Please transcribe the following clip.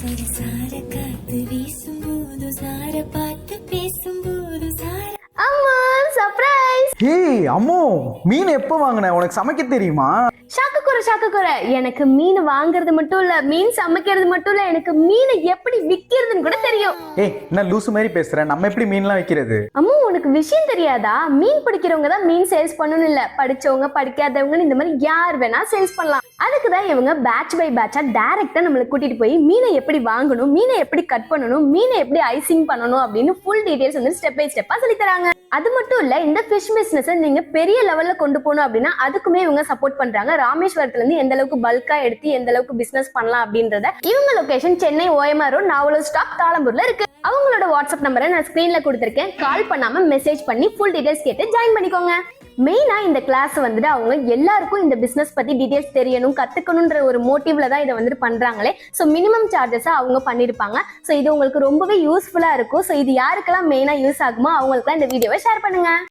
சார காத்து வீசும்போது சார பார்த்து பேசும்போது சார அம்மா சர்ப்ரைஸ். ஏய் அம்மோ, மீன் எப்போ வாங்கின? உனக்கு சமைக்க தெரியுமா? ஷாக்குக்குற எனக்கு மீன் வாங்குறது மட்டும் இல்ல, மீன் சமைக்கிறது மட்டும் இல்ல, எனக்கு மீனை எப்படி விக்கிறதுன்னு கூட தெரியும். ஏய் என்ன லூசு மாதிரி பேசுற? நம்ம எப்படி மீன்லாம் விக்கிறது? அம்மா உனக்கு விஷயம் தெரியாதா? மீன் பிடிக்கிறவங்க தான் மீன் சேல்ஸ் பண்ணணும் இல்ல, படிச்சவங்க படிக்காதவங்க இந்த மாதிரி யார் வேணா சேல்ஸ் பண்ணலாம். அதுக்கு தான் இவங்க பேட்ச் பை பேட்சா டைரக்டா நம்மளை கூட்டிட்டு போய் மீனை எப்படி வாங்கணும், மீனை எப்படி கட் பண்ணணும், மீனை எப்படி ஐசிங் பண்ணணும் அப்படின்னு ஃபுல் டீடைல்ஸ் வந்து ஸ்டெப் பை ஸ்டெப்பா சொல்லி தராங்க. அது மட்டும் இல்ல, இந்த ஃபிஷ் பிசினஸ் நீங்க பெரிய லெவல்ல கொண்டு போகணும் அப்படின்னா அதுக்குமே இவங்க சப்போர்ட் பண்றாங்க. ராமேஸ்வரத்துல இருந்து எந்த அளவுக்கு பல்கா எடுத்து எந்த அளவுக்கு பிசினஸ் பண்ணலாம் அப்படின்றத. இவங்க location Chennai OMR road, Navalur stop, தாளம்பூர்ல இருக்கு. அவங்களோட வாட்ஸ்அப் நம்பரை நான் ஸ்கிரீன்ல கொடுத்திருக்கேன். கால் பண்ணாம மெசேஜ் பண்ணி ஃபுல் டீடைல்ஸ் கேட்டு ஜாயின் பண்ணிக்கோங்க. மெயினா இந்த கிளாஸ் வந்துட்டு அவங்க எல்லாருக்கும் இந்த பிசினஸ் பத்தி டீடைல்ஸ் தெரியணும், கத்துக்கணும்ன்ற ஒரு மோட்டிவ்ல தான் இதை வந்துட்டு பண்றாங்களே. ஸோ மினிமம் சார்ஜஸ் அவங்க பண்ணிருப்பாங்க. ஸோ இது உங்களுக்கு ரொம்பவே யூஸ்ஃபுல்லா இருக்கும். ஸோ இது யாருக்கெல்லாம் மெயினா யூஸ் ஆகுமோ அவங்களுக்குலாம் இந்த வீடியோவை ஷேர் பண்ணுங்க.